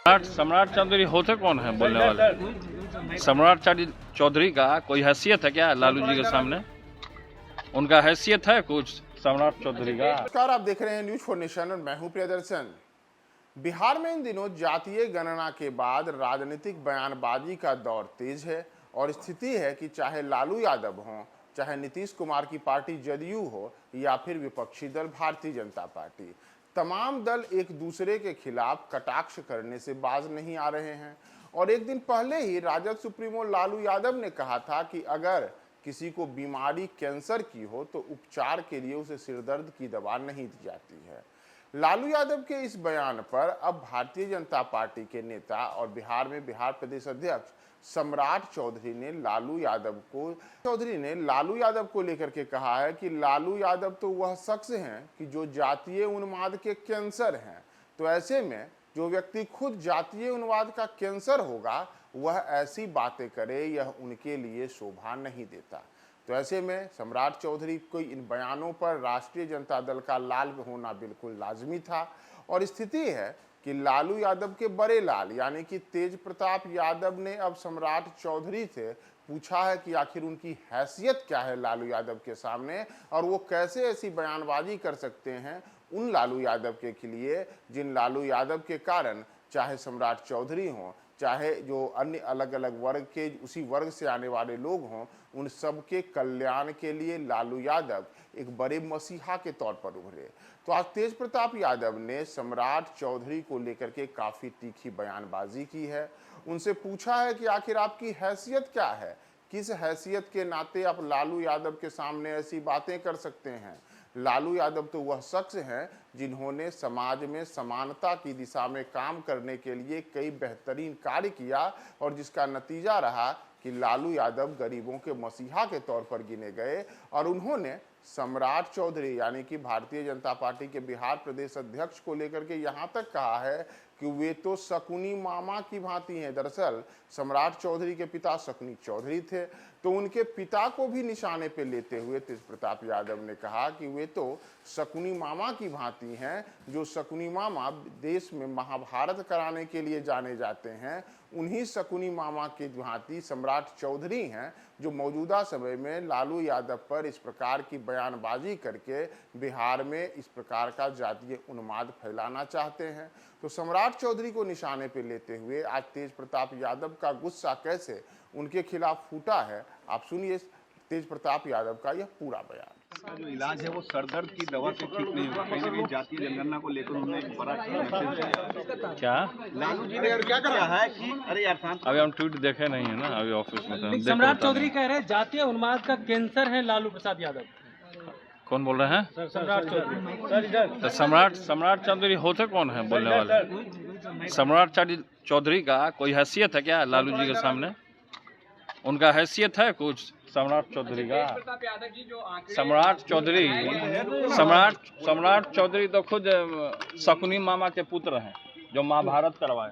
सम्राट चौधरी होते कौन है बोलने वाले? सम्राट चौधरी का कोई हैसियत है क्या लालू जी के सामने? उनका हैसियत है कुछ सम्राट चौधरी का? नमस्कार, आप देख रहे हैं न्यूज फॉर नेशन और मैं हूं प्रियदर्शन। बिहार में इन दिनों जातीय गणना के बाद राजनीतिक बयानबाजी का दौर तेज है और स्थिति है कि चाहे लालू यादव हो, चाहे नीतीश कुमार की पार्टी जदयू हो या फिर विपक्षी दल भारतीय जनता पार्टी, तमाम दल एक दूसरे के खिलाफ कटाक्ष करने से बाज नहीं आ रहे हैं। और एक दिन पहले ही राजद सुप्रीमो लालू यादव ने कहा था कि अगर किसी को बीमारी कैंसर की हो तो उपचार के लिए उसे सिरदर्द की दवा नहीं दी जाती है। लालू यादव के इस बयान पर अब भारतीय जनता पार्टी के नेता और बिहार में बिहार प्रदेश अध्यक्ष सम्राट चौधरी ने लालू यादव को लेकर के कहा है कि लालू यादव तो वह शख्स हैं कि जो जातीय उन्माद के कैंसर हैं, तो ऐसे में जो व्यक्ति खुद जातीय उन्माद का कैंसर होगा वह ऐसी बातें करे, यह उनके लिए शोभा नहीं देता। तो ऐसे में सम्राट चौधरी को इन बयानों पर राष्ट्रीय जनता दल का लाल होना बिल्कुल लाजमी था। और स्थिति है कि लालू यादव के बड़े लाल यानी कि तेज प्रताप यादव ने अब सम्राट चौधरी से पूछा है कि आखिर उनकी हैसियत क्या है लालू यादव के सामने और वो कैसे ऐसी बयानबाजी कर सकते हैं उन लालू यादव के लिए जिन लालू यादव के कारण चाहे सम्राट चौधरी हों, चाहे जो अन्य अलग अलग वर्ग के उसी वर्ग से आने वाले लोग हों, उन सब के कल्याण के लिए लालू यादव एक बड़े मसीहा के तौर पर उभरे। तो आज तेज प्रताप यादव ने सम्राट चौधरी को लेकर के काफ़ी तीखी बयानबाजी की है। उनसे पूछा है कि आखिर आपकी हैसियत क्या है, किस हैसियत के नाते आप लालू यादव के सामने ऐसी बातें कर सकते हैं। लालू यादव तो वह शख्स हैं जिन्होंने समाज में समानता की दिशा में काम करने के लिए कई बेहतरीन कार्य किया और जिसका नतीजा रहा कि लालू यादव गरीबों के मसीहा के तौर पर गिने गए। और उन्होंने सम्राट चौधरी यानी कि भारतीय जनता पार्टी के बिहार प्रदेश अध्यक्ष को लेकर के यहाँ तक कहा है कि वे तो शकुनी मामा की भांति हैं। दरअसल सम्राट चौधरी के पिता शकुनी चौधरी थे, तो उनके पिता को भी निशाने पे लेते हुए तेज प्रताप यादव ने कहा कि वे तो शकुनी मामा की भांति हैं। जो शकुनी मामा देश में महाभारत कराने के लिए जाने जाते हैं, उन्हीं शकुनी मामा की भांति सम्राट चौधरी हैं जो मौजूदा समय में लालू यादव पर इस प्रकार की बयानबाजी करके बिहार में इस प्रकार का जातीय उन्माद फैलाना चाहते हैं। तो सम्राट चौधरी को निशाने पे लेते हुए आज तेज प्रताप यादव का गुस्सा कैसे उनके खिलाफ फूटा है, आप सुनिए तेज प्रताप यादव का यह पूरा बयान। इसका जो इलाज है वो सरदर्द की दवा से ठीक नहीं होगा। कहीं भी जातीय जनगणना को लेकर उन्होंने एक बड़ा मैसेज क्या लालू जी ने क्या कहा है कि अरे यार शांत। अभी हम ट्वीट देखे नहीं है ना, अभी ऑफिस में सम्राट चौधरी कह रहे हैं जातीय उन्माद का कैंसर है लालू प्रसाद यादव। कौन बोल रहे हैं? सम्राट चौधरी। तो सम्राट चौधरी होते कौन है बोलने वाले? सम्राट चौधरी का कोई हैसियत है क्या लालू जी के सामने? उनका हैसियत है कुछ सम्राट चौधरी का? सम्राट चौधरी तो खुद शकुनी मामा के पुत्र हैं जो महाभारत करवाए।